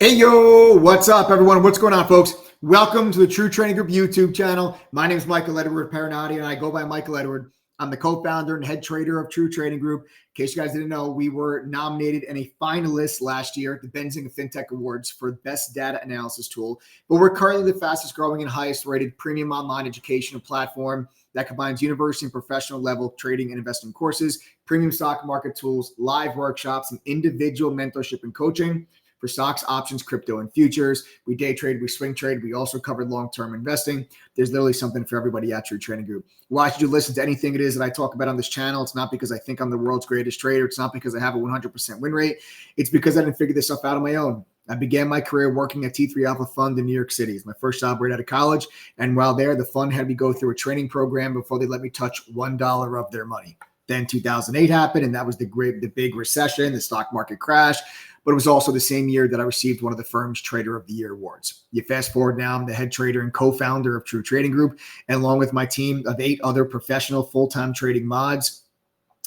Hey, yo, what's up, everyone? What's going on, folks? Welcome to the True Trading Group YouTube channel. My name is Michael Edward Paranati, and I go by Michael Edward. I'm the co-founder and head trader of True Trading Group. In case you guys didn't know, we were nominated and a finalist last year at the Benzinga FinTech Awards for Best Data Analysis Tool. But we're currently the fastest growing and highest rated premium online educational platform that combines university and professional level trading and investing courses, premium stock market tools, live workshops, and individual mentorship and coaching for stocks, options, crypto, and futures. We day trade, we swing trade. We also covered long-term investing. There's literally something for everybody at True Trading Group. Why should you listen to anything it is that I talk about on this channel? It's not because I think I'm the world's greatest trader. It's not because I have a 100% win rate. It's because I didn't figure this stuff out on my own. I began my career working at T3 Alpha Fund in New York City. It's my first job right out of college. And while there, the fund had me go through a training program before they let me touch $1 of their money. Then 2008 happened, and that was the big recession, the stock market crash. But it was also the same year that I received one of the firm's Trader of the Year awards. You fast forward now, I'm the head trader and co-founder of True Trading Group, and along with my team of 8 other professional full-time trading mods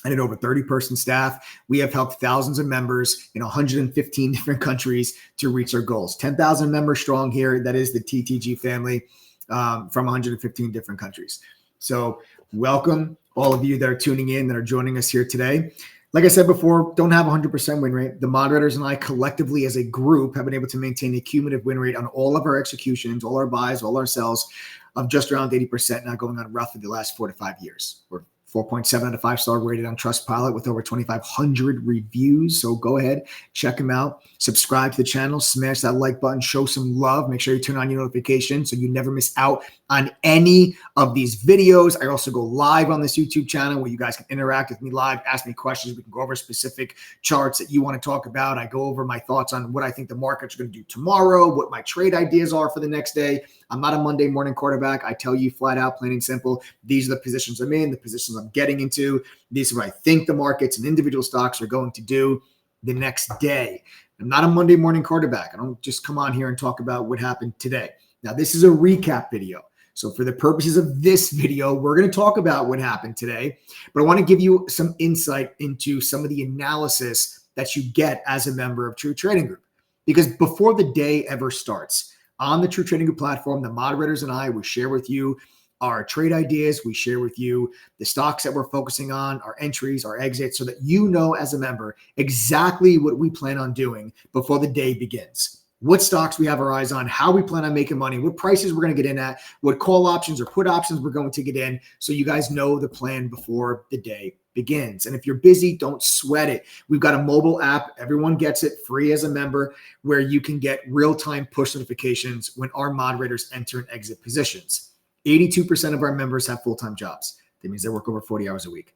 and an over 30-person staff, we have helped thousands of members in 115 different countries to reach their goals. 10,000 members strong here. That is the TTG family from 115 different countries. So welcome, all of you that are tuning in, that are joining us here today. Like I said before, don't have a 100% win rate. The moderators and I collectively as a group have been able to maintain a cumulative win rate on all of our executions, all our buys, all our sells of just around 80%, now going on roughly the last 4 to 5 years. We're 4.7 out of 5-star rated on Trustpilot with over 2,500 reviews. So go ahead, check them out. Subscribe to the channel, smash that like button, show some love. Make sure you turn on your notifications so you never miss out on any of these videos. I also go live on this YouTube channel where you guys can interact with me live, ask me questions. We can go over specific charts that you want to talk about. I go over my thoughts on what I think the markets are going to do tomorrow, what my trade ideas are for the next day. I'm not a Monday morning quarterback. I tell you flat out, plain and simple, these are the positions I'm in, the positions I'm getting into. These are what I think the markets and individual stocks are going to do the next day. I'm not a Monday morning quarterback. I don't just come on here and talk about what happened today. Now, this is a recap video. So for the purposes of this video, we're going to talk about what happened today, but I want to give you some insight into some of the analysis that you get as a member of True Trading Group. Because before the day ever starts, on the True Trading Group platform, the moderators and I will share with you our trade ideas. We share with you the stocks that we're focusing on, our entries, our exits, so that you know as a member exactly what we plan on doing before the day begins. What stocks we have our eyes on, how we plan on making money, what prices we're going to get in at, what call options or put options we're going to get in, so you guys know the plan before the day begins. And if you're busy, don't sweat it. We've got a mobile app. Everyone gets it free as a member, where you can get real-time push notifications when our moderators enter and exit positions. 82% of our members have full-time jobs. That means they work over 40 hours a week.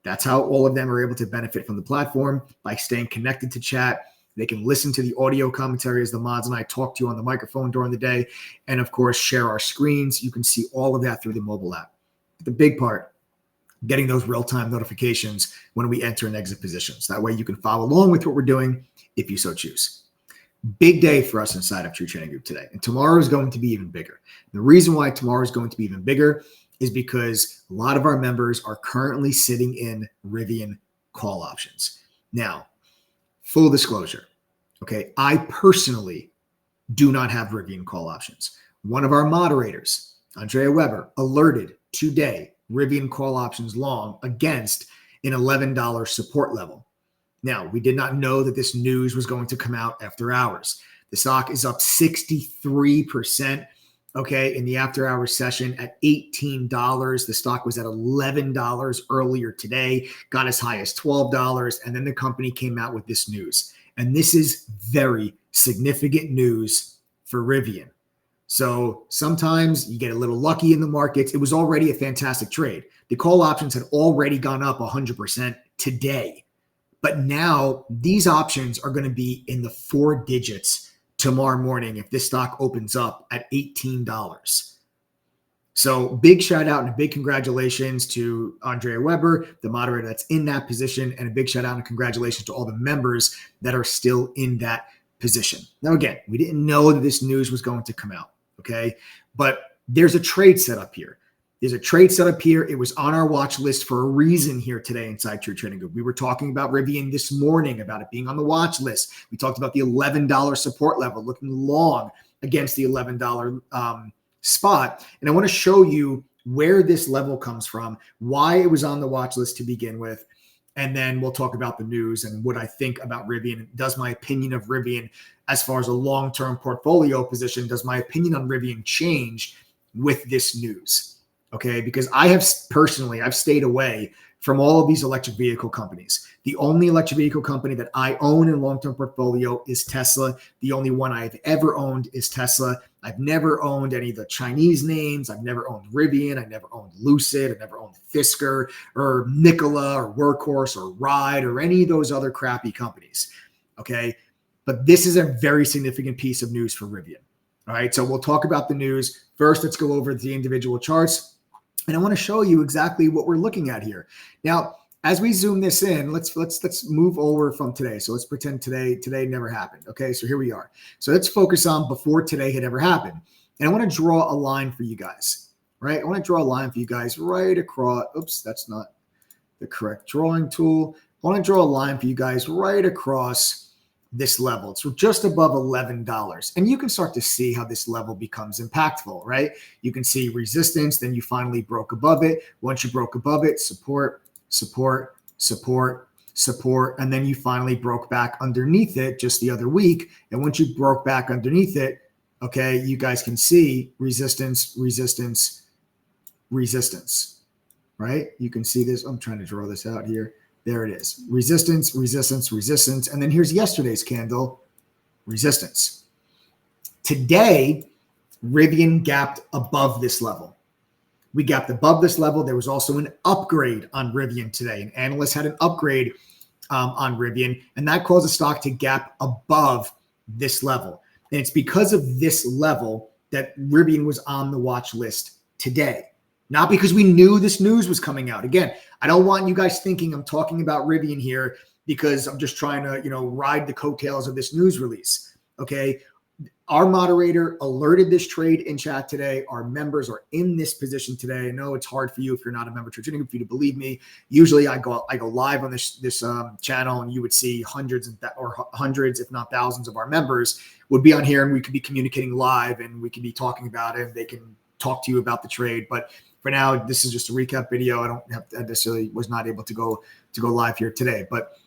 That's how all of them are able to benefit from the platform, by staying connected to chat. They can listen to the audio commentary as the mods and I talk to you on the microphone during the day, and of course, share our screens. You can see all of that through the mobile app. The big part, getting those real-time notifications when we enter and exit positions. That way you can follow along with what we're doing if you so choose. Big day for us inside of True Trading Group today. And tomorrow is going to be even bigger. The reason why tomorrow is going to be even bigger is because a lot of our members are currently sitting in Rivian call options. Now, full disclosure, okay, I personally do not have Rivian call options. One of our moderators, Andrea Weber, alerted today Rivian call options long against an $11 support level. Now, we did not know that this news was going to come out after hours. The stock is up 63%, okay, in the after hours session at $18. The stock was at $11 earlier today, got as high as $12, and then the company came out with this news. And this is very significant news for Rivian. So sometimes you get a little lucky in the markets. It was already a fantastic trade. The call options had already gone up 100% today. But now these options are going to be in the 4 digits tomorrow morning if this stock opens up at $18. So big shout out and a big congratulations to Andrea Weber, the moderator that's in that position, and a big shout out and congratulations to all the members that are still in that position. Now, again, we didn't know that this news was going to come out, okay? But there's a trade set up here. There's a trade set up here. It was on our watch list for a reason here today inside True Trading Group. We were talking about Rivian this morning, about it being on the watch list. We talked about the $11 support level, looking long against the $11 spot. And I want to show you where this level comes from, why it was on the watch list to begin with. And then we'll talk about the news and what I think about Rivian. Does my opinion of Rivian as far as a long-term portfolio position, does my opinion on Rivian change with this news? Okay, because I've stayed away from all of these electric vehicle companies. The only electric vehicle company that I own in long-term portfolio is Tesla. The only one I've ever owned is Tesla. I've never owned any of the Chinese names. I've never owned Rivian. I've never owned Lucid. I've never owned Fisker or Nikola or Workhorse or Ride or any of those other crappy companies. Okay, but this is a very significant piece of news for Rivian. All right, so we'll talk about the news. First, let's go over the individual charts. And I want to show you exactly what we're looking at here. Now, as we zoom this in, let's move over from today. So let's pretend today never happened. Okay, so here we are. So let's focus on before today had ever happened. And I want to draw a line for you guys, right? I want to draw a line for you guys right across. Oops, that's not the correct drawing tool. I want to draw a line for you guys right across this level. It's just above $11. And you can start to see how this level becomes impactful, right? You can see resistance, then you finally broke above it. Once you broke above it, support, support, support, support, and then you finally broke back underneath it just the other week. And once you broke back underneath it, okay, you guys can see resistance, resistance, resistance, right? You can see this. I'm trying to draw this out here. There it is. Resistance, resistance, resistance. And then here's yesterday's candle, resistance. Today, Rivian gapped above this level. We gapped above this level. There was also an upgrade on Rivian today. An analyst had an upgrade on Rivian, and that caused the stock to gap above this level. And it's because of this level that Rivian was on the watch list today. Not because we knew this news was coming out. Again, I don't want you guys thinking I'm talking about Rivian here because I'm just trying to, ride the coattails of this news release. Okay. Our moderator alerted this trade in chat today. Our members are in this position today. I know it's hard for you if you're not a member of True Trading Group for you to believe me. Usually I go live on this channel, and you would see hundreds, if not thousands, of our members would be on here, and we could be communicating live, and we could be talking about it. And they can talk to you about the trade, but for now, this is just a recap video. I don't have to, necessarily was not able to go live here today, but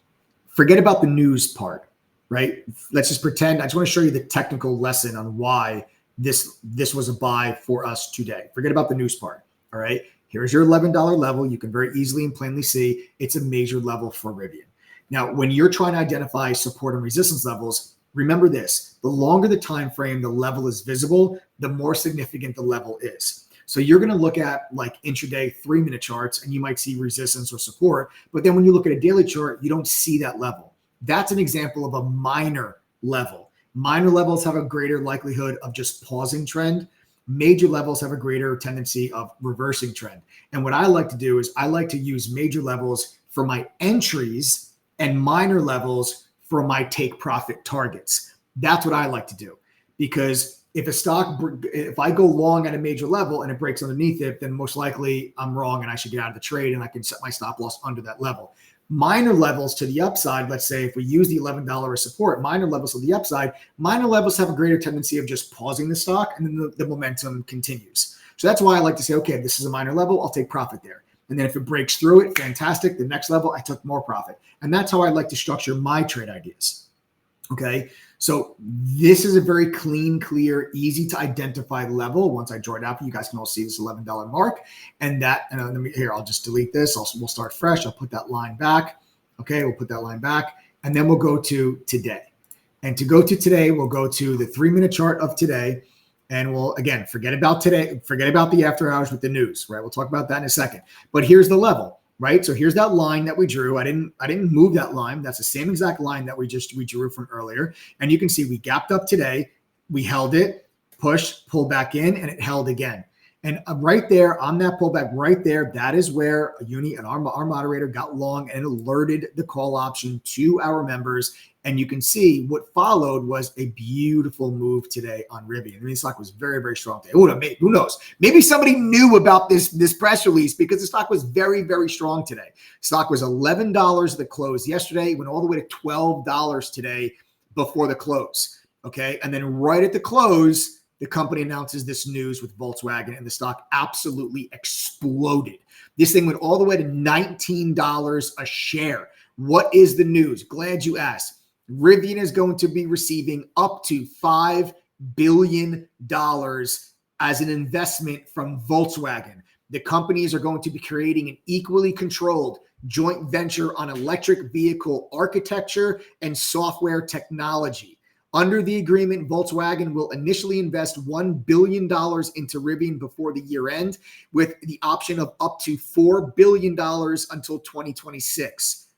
forget about the news part, right? Let's just pretend. I just want to show you the technical lesson on why this was a buy for us today. Forget about the news part. All right. Here's your $11 level. You can very easily and plainly see it's a major level for Rivian. Now, when you're trying to identify support and resistance levels, remember this: the longer the time frame the level is visible, the more significant the level is. So you're going to look at like intraday 3-minute charts, and you might see resistance or support. But then when you look at a daily chart, you don't see that level. That's an example of a minor level. Minor levels have a greater likelihood of just pausing trend. Major levels have a greater tendency of reversing trend. And what I like to do is I like to use major levels for my entries and minor levels for my take profit targets. That's what I like to do, because if I go long at a major level and it breaks underneath it, then most likely I'm wrong and I should get out of the trade, and I can set my stop loss under that level. Minor levels to the upside, let's say if we use the $11 as support, minor levels to the upside, minor levels have a greater tendency of just pausing the stock, and then the momentum continues. So that's why I like to say, okay, this is a minor level, I'll take profit there. And then if it breaks through it, fantastic. The next level, I took more profit. And that's how I like to structure my trade ideas. Okay. So this is a very clean, clear, easy to identify level. Once I draw it out, you guys can all see this $11 mark. And I'll just delete this. We'll start fresh. I'll put that line back. Okay, we'll put that line back. And then we'll go to today. And to go to today, we'll go to the 3-minute chart of today. And we'll, again, forget about today. Forget about the after hours with the news, right? We'll talk about that in a second. But here's the level. Right. So here's that line that we drew. I didn't move that line. That's the same exact line that we drew from earlier. And you can see we gapped up today. We held it, pushed, pulled back in, and it held again. And right there on that pullback, right there, that is where our moderator got long and alerted the call option to our members. And you can see what followed was a beautiful move today on Rivian. I mean, the stock was very, very strong today. Who knows? Maybe somebody knew about this press release because the stock was very, very strong today. Stock was $11 at the close yesterday. It went all the way to $12 today before the close. Okay. And then right at the close, the company announces this news with Volkswagen, and the stock absolutely exploded. This thing went all the way to $19 a share. What is the news? Glad you asked. Rivian is going to be receiving up to $5 billion as an investment from Volkswagen. The companies are going to be creating an equally controlled joint venture on electric vehicle architecture and software technology. Under the agreement, Volkswagen will initially invest $1 billion into Rivian before the year end, with the option of up to $4 billion until 2026.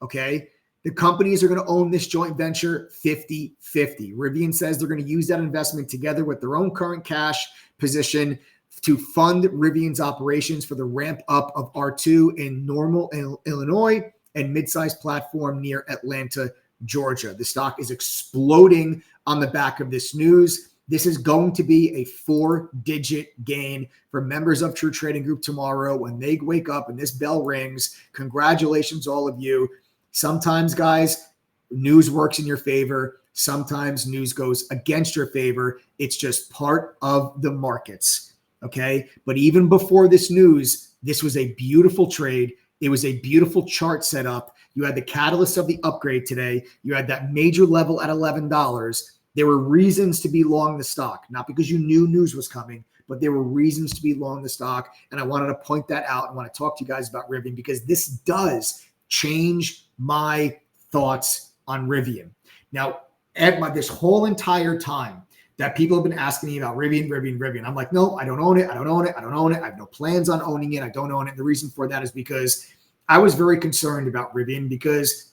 Okay. The companies are going to own this joint venture 50-50. Rivian says they're going to use that investment together with their own current cash position to fund Rivian's operations for the ramp up of R2 in Normal, Illinois, and mid-sized platform near Atlanta, Georgia. The stock is exploding on the back of this news. This is going to be a 4-digit gain for members of True Trading Group tomorrow when they wake up and this bell rings. Congratulations, all of you. Sometimes, guys, news works in your favor. Sometimes news goes against your favor. It's just part of the markets. Okay. But even before this news, this was a beautiful trade. It was a beautiful chart set up. You had the catalyst of the upgrade today. You had that major level at $11. There were reasons to be long the stock, not because you knew news was coming, but there were reasons to be long the stock. And I wanted to point that out. I want to talk to you guys about Rivian because this does change my thoughts on Rivian. Now, this whole entire time that people have been asking me about Rivian, I'm like, no, I don't own it. I have no plans on owning it. I don't own it. The reason for that is because I was very concerned about Rivian because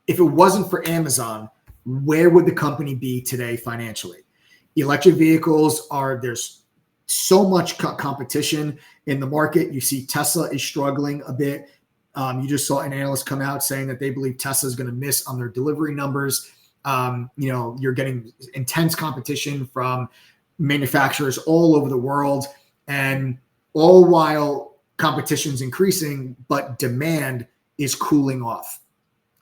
if it wasn't for Amazon, where would the company be today financially? Electric vehicles there's so much competition in the market. You see Tesla is struggling a bit. You just saw an analyst come out saying that they believe Tesla is going to miss on their delivery numbers. You're getting intense competition from manufacturers all over the world, and all while competition's increasing, but demand is cooling off.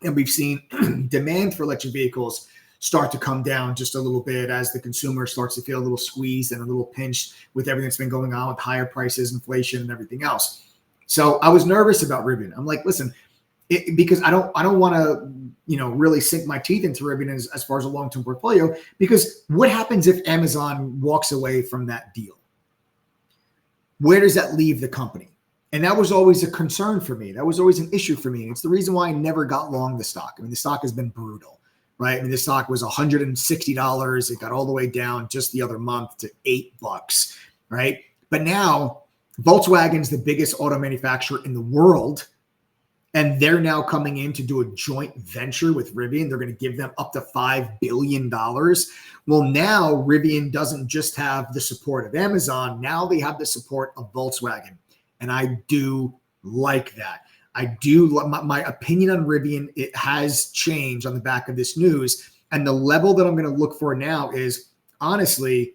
And we've seen demand for electric vehicles start to come down just a little bit as the consumer starts to feel a little squeezed and a little pinched with everything that's been going on with higher prices, inflation, and everything else. So I was nervous about Rivian. I'm like, listen, because I don't want to, really sink my teeth into Rivian as far as a long-term portfolio, because what happens if Amazon walks away from that deal? Where does that leave the company? And that was always a concern for me. That was always an issue for me. It's the reason why I never got long the stock. I mean, the stock has been brutal, right? I mean, the stock was $160. It got all the way down just the other month to $8, right? But now Volkswagen's the biggest auto manufacturer in the world, and they're now coming in to do a joint venture with Rivian. They're going to give them up to $5 billion. Well, now Rivian doesn't just have the support of Amazon. Now they have the support of Volkswagen. And I do like that. I do. My opinion on Rivian, it has changed on the back of this news. And the level that I'm going to look for now is, honestly,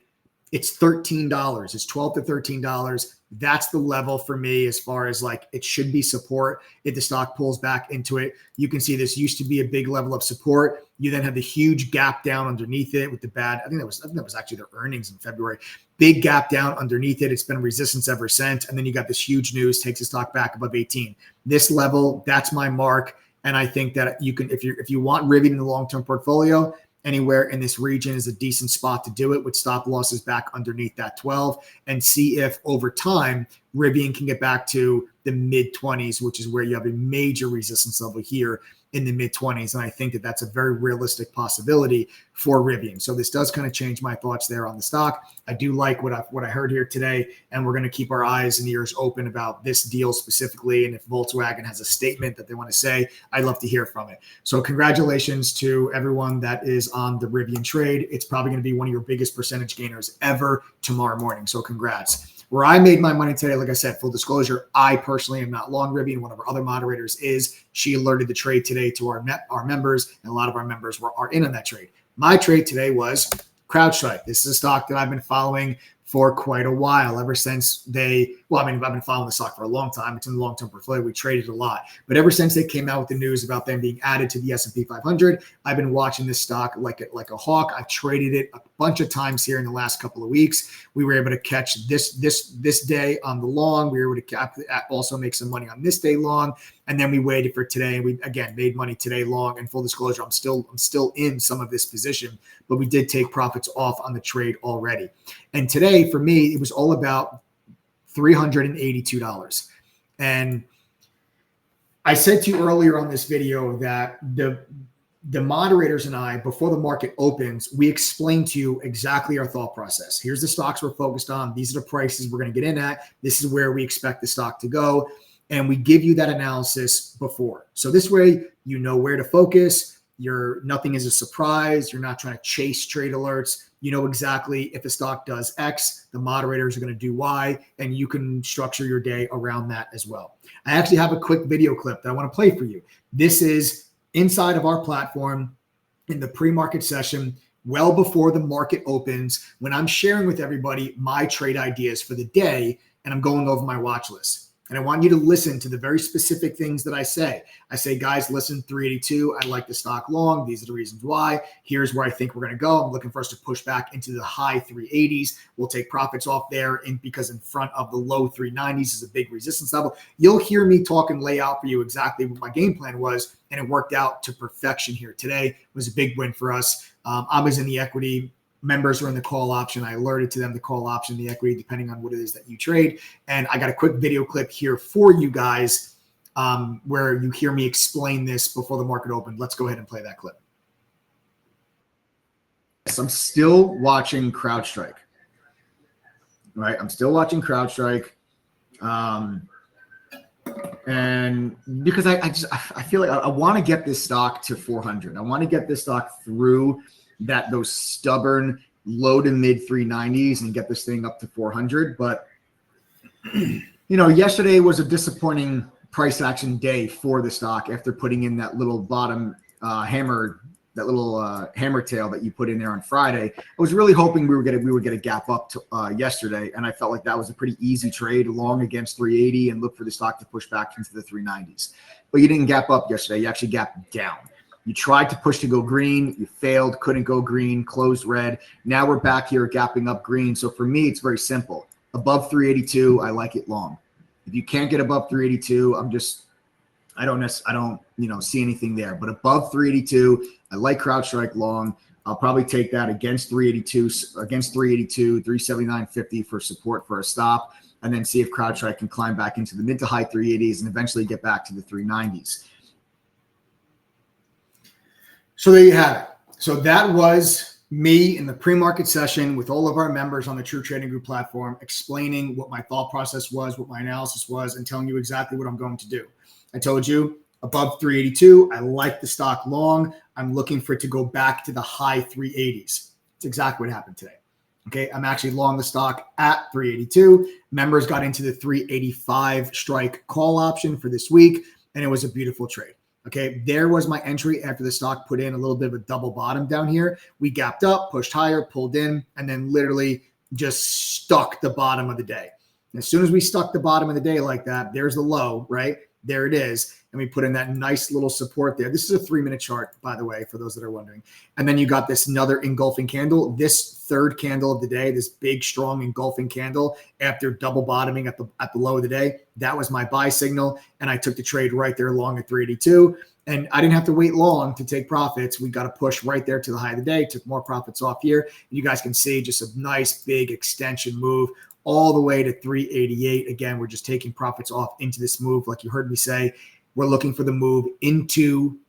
it's $13. It's $12 to $13. That's the level for me as far as like it should be support. If the stock pulls back into it, you can see this used to be a big level of support. You then have the huge gap down underneath it with the bad. I think that was actually their earnings in February. Big gap down underneath it. It's been resistance ever since. And then you got this huge news, takes the stock back above 18. This level, that's my mark. And I think that you can, if you want Rivian in the long-term portfolio, anywhere in this region is a decent spot to do it with stop losses back underneath that 12 and see if over time Rivian can get back to the mid 20s, which is where you have a major resistance level here in the mid-20s. And I think that that's a very realistic possibility for Rivian. So this does kind of change my thoughts there on the stock. I do like what I heard here today, and we're going to keep our eyes and ears open about this deal specifically. And if Volkswagen has a statement that they want to say, I'd love to hear from it. So congratulations to everyone that is on the Rivian trade. It's probably going to be one of your biggest percentage gainers ever tomorrow morning. So congrats. Where I made my money today, like I said, full disclosure, I personally am not long Rivian. One of our other moderators is. She alerted the trade today to our members, and a lot of our members are in on that trade. My trade today was CrowdStrike. This is a stock that I've been following for quite a while, ever since I've been following the stock for a long time. It's in the long-term portfolio. We traded a lot. But ever since they came out with the news about them being added to the S&P 500, I've been watching this stock like a hawk. I've traded it a bunch of times here in the last couple of weeks. We were able to catch this day on the long. We were able to also make some money on this day long. And then we waited for today, and we again made money today long. And full disclosure, I'm still in some of this position, but we did take profits off on the trade already. And today, for me, it was all about $382. And I said to you earlier on this video that the moderators and I, before the market opens, we explain to you exactly our thought process. Here's the stocks we're focused on. These are the prices we're going to get in at. This is where we expect the stock to go. And we give you that analysis before. So this way, you know where to focus. Nothing is a surprise. You're not trying to chase trade alerts. You know exactly if the stock does X, the moderators are going to do Y, and you can structure your day around that as well. I actually have a quick video clip that I want to play for you. This is inside of our platform in the pre-market session, well before the market opens, when I'm sharing with everybody my trade ideas for the day, and I'm going over my watch list. And I want you to listen to the very specific things that I say. I say, guys, listen, 382, I like the stock long. These are the reasons why. Here's where I think we're going to go. I'm looking for us to push back into the high 380s. We'll take profits off there because in front of the low 390s is a big resistance level. You'll hear me talk and lay out for you exactly what my game plan was, and it worked out to perfection here today. It was a big win for us. I was in the equity. Members are in the call option. I alerted to them the call option, the equity, depending on what it is that you trade. And I got a quick video clip here for you guys where you hear me explain this before the market opened. Let's go ahead and play that clip. Yes, I'm still watching CrowdStrike. Right, I'm still watching CrowdStrike. And because I feel like I want to get this stock to 400. I want to get this stock through those stubborn low to mid 390s and get this thing up to 400. But yesterday was a disappointing price action day for the stock after putting in that little bottom hammer tail that you put in there on Friday. I was really hoping we would get a gap up to yesterday, and I felt like that was a pretty easy trade, long against 380, and look for the stock to push back into the 390s. But you didn't gap up yesterday. You actually gapped down. You tried to push to go green. You failed, couldn't go green, closed red. Now we're back here gapping up green. So for me, it's very simple. Above 382, I like it long. If you can't get above 382, I don't see anything there. But above 382, I like CrowdStrike long. I'll probably take that against 382, 379.50 for support for a stop, and then see if CrowdStrike can climb back into the mid to high 380s and eventually get back to the 390s. So there you have it. So that was me in the pre-market session with all of our members on the True Trading Group platform, explaining what my thought process was, what my analysis was, and telling you exactly what I'm going to do. I told you above 382, I like the stock long. I'm looking for it to go back to the high 380s. It's exactly what happened today. Okay, I'm actually long the stock at 382. Members got into the 385 strike call option for this week, and it was a beautiful trade. Okay, there was my entry after the stock put in a little bit of a double bottom down here. We gapped up, pushed higher, pulled in, and then literally just stuck the bottom of the day. And as soon as we stuck the bottom of the day like that, there's the low, right? There it is. And we put in that nice little support there. This is a 3-minute chart, by the way, for those that are wondering. And then you got this another engulfing candle. This third candle of the day, this big, strong engulfing candle after double bottoming at the low of the day. That was my buy signal. And I took the trade right there long at 382. And I didn't have to wait long to take profits. We got a push right there to the high of the day, took more profits off here. You guys can see just a nice big extension move all the way to 388. Again, we're just taking profits off into this move. Like you heard me say, we're looking for the move into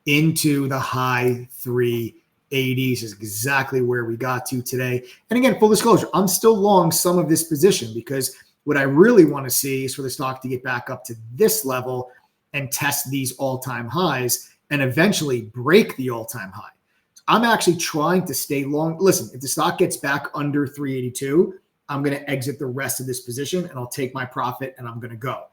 into the high 380s is exactly where we got to today. And again, full disclosure, I'm still long some of this position because what I really want to see is for the stock to get back up to this level and test these all-time highs and eventually break the all-time high. I'm actually trying to stay long. Listen, if the stock gets back under 382, I'm going to exit the rest of this position and I'll take my profit and I'm going to go.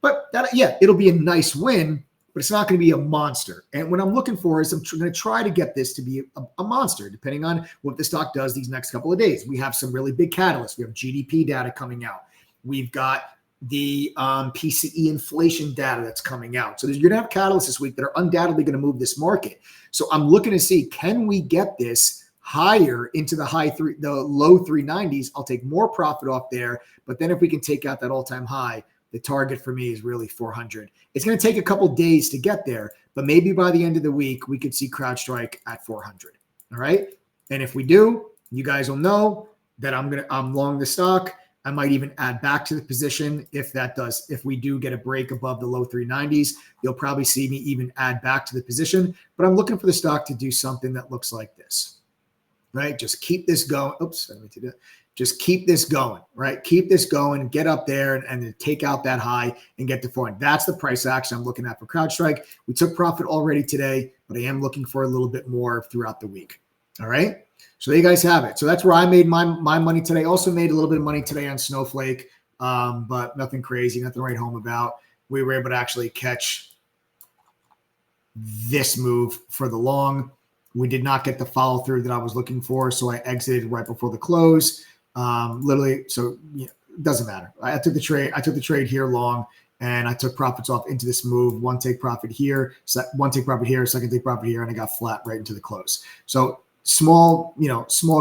But that, yeah, it'll be a nice win, but it's not going to be a monster. And what I'm looking for is I'm going to try to get this to be a monster, depending on what the stock does these next couple of days. We have some really big catalysts. We have GDP data coming out. We've got the PCE inflation data that's coming out. So you're going to have catalysts this week that are undoubtedly going to move this market. So I'm looking to see, can we get this higher into the low 390s? I'll take more profit off there. But then if we can take out that all-time high, the target for me is really 400. It's going to take a couple days to get there, but maybe by the end of the week, we could see CrowdStrike at 400. All right. And if we do, you guys will know that I'm long the stock. I might even add back to the position if we do get a break above the low 390s, you'll probably see me even add back to the position, but I'm looking for the stock to do something that looks like this, right? Just keep this going. Oops, I need to do that. Just keep this going, right? Keep this going, get up there and then take out that high and get to 400. That's the price action I'm looking at for CrowdStrike. We took profit already today, but I am looking for a little bit more throughout the week. All right. So there you guys have it. So that's where I made my money today. Also made a little bit of money today on Snowflake, but nothing crazy, nothing to write home about. We were able to actually catch this move for the long. We did not get the follow through that I was looking for, so I exited right before the close. Literally, so it doesn't matter. I took the trade here long, and I took profits off into this move. One take profit here, one take profit here, second take profit here, and I got flat right into the close. So small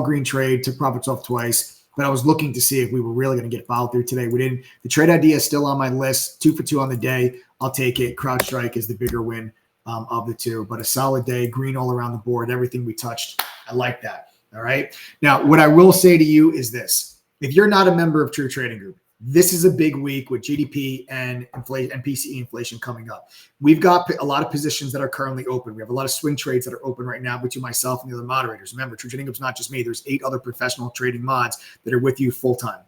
green trade, took profits off twice, but I was looking to see if we were really going to get followed through today. We didn't. The trade idea is still on my list. 2 for 2 on the day. I'll take it. CrowdStrike is the bigger win of the two, but a solid day, green all around the board, everything we touched. I like that. All right. Now, what I will say to you is this. If you're not a member of True Trading Group, this is a big week with GDP and inflation and PCE inflation coming up. We've got a lot of positions that are currently open. We have a lot of swing trades that are open right now between myself and the other moderators. Remember, True Trading Group's not just me. There's 8 other professional trading mods that are with you full time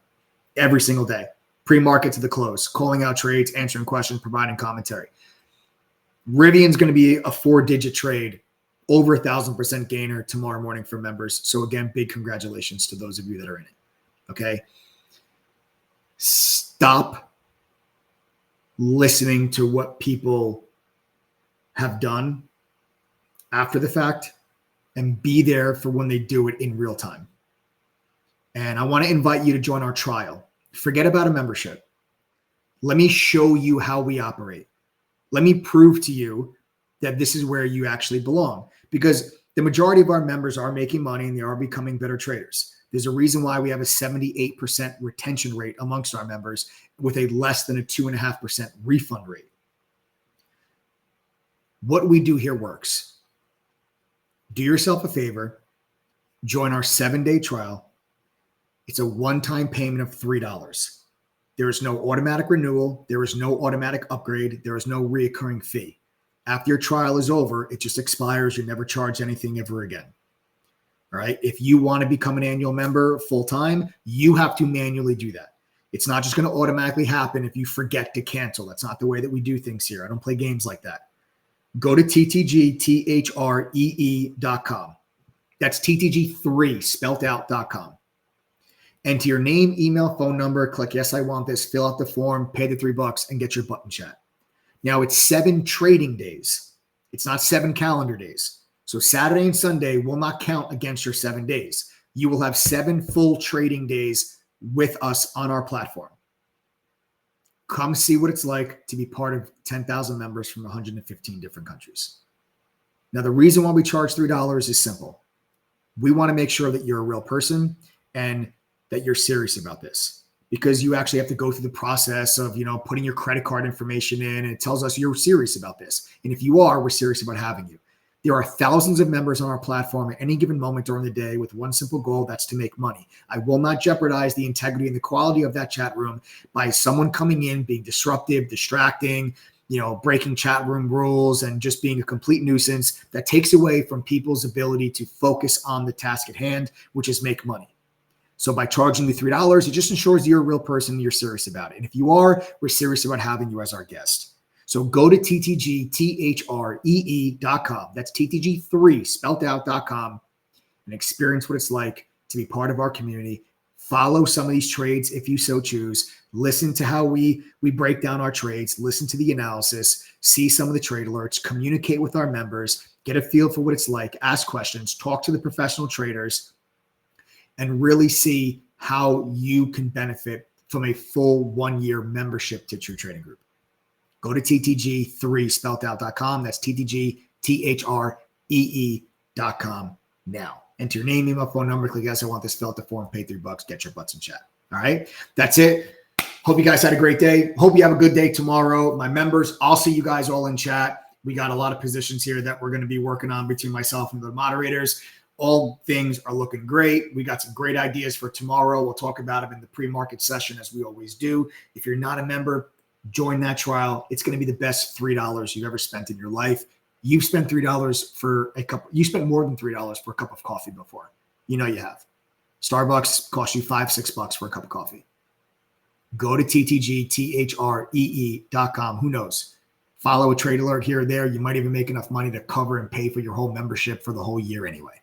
every single day, pre-market to the close, calling out trades, answering questions, providing commentary. Rivian's going to be a 4-digit trade, over 1,000% gainer tomorrow morning for members. So again, big congratulations to those of you that are in it. Okay. Stop listening to what people have done after the fact and be there for when they do it in real time. And I want to invite you to join our trial. Forget about a membership. Let me show you how we operate. Let me prove to you that this is where you actually belong, because the majority of our members are making money and they are becoming better traders. There's a reason why we have a 78% retention rate amongst our members with a less than a 2.5% refund rate. What we do here works. Do yourself a favor, join our 7-day trial. It's a one-time payment of $3. There is no automatic renewal. There is no automatic upgrade. There is no reoccurring fee. After your trial is over, it just expires. You're never charged anything ever again. All right. If you want to become an annual member full time, you have to manually do that. It's not just going to automatically happen if you forget to cancel. That's not the way that we do things here. I don't play games like that. Go to ttgthree.com. That's TTG3 spelt out.com. Enter your name, email, phone number, click yes, I want this, fill out the form, pay the $3 and get your button chat. Now it's 7 trading days. It's not 7 calendar days. So Saturday and Sunday will not count against your 7 days. You will have 7 full trading days with us on our platform. Come see what it's like to be part of 10,000 members from 115 different countries. Now, the reason why we charge $3 is simple. We want to make sure that you're a real person and that you're serious about this, because you actually have to go through the process of, putting your credit card information in, and it tells us you're serious about this. And if you are, we're serious about having you. There are thousands of members on our platform at any given moment during the day with one simple goal, that's to make money. I will not jeopardize the integrity and the quality of that chat room by someone coming in, being disruptive, distracting, breaking chat room rules and just being a complete nuisance that takes away from people's ability to focus on the task at hand, which is make money. So by charging you $3, it just ensures you're a real person and you're serious about it. And if you are, we're serious about having you as our guest. So go to ttgthree.com. That's TTG3 spelled out.com and experience what it's like to be part of our community. Follow some of these trades if you so choose. Listen to how we break down our trades. Listen to the analysis. See some of the trade alerts. Communicate with our members. Get a feel for what it's like. Ask questions. Talk to the professional traders. And really see how you can benefit from a full 1-year membership to True Trading Group. Go to TTG3 spelled out.com. That's TTGTHREE.com now. Enter your name, email, phone number. Click yes, I want this filled out the form, pay $3, get your butts in chat. All right. That's it. Hope you guys had a great day. Hope you have a good day tomorrow. My members, I'll see you guys all in chat. We got a lot of positions here that we're going to be working on between myself and the moderators. All things are looking great. We got some great ideas for tomorrow. We'll talk about them in the pre-market session as we always do. If you're not a member, join that trial. It's going to be the best $3 you've ever spent in your life. You've spent $3 for a cup. You spent more than $3 for a cup of coffee before. You have. Starbucks costs you $5-6 for a cup of coffee. Go to TTGTHREE.com. Who knows? Follow a trade alert here or there. You might even make enough money to cover and pay for your whole membership for the whole year anyway.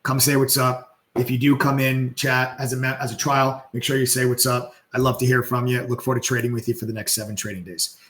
Come say what's up. If you do come in chat as a trial, make sure you say what's up. I'd love to hear from you. Look forward to trading with you for the next 7 trading days.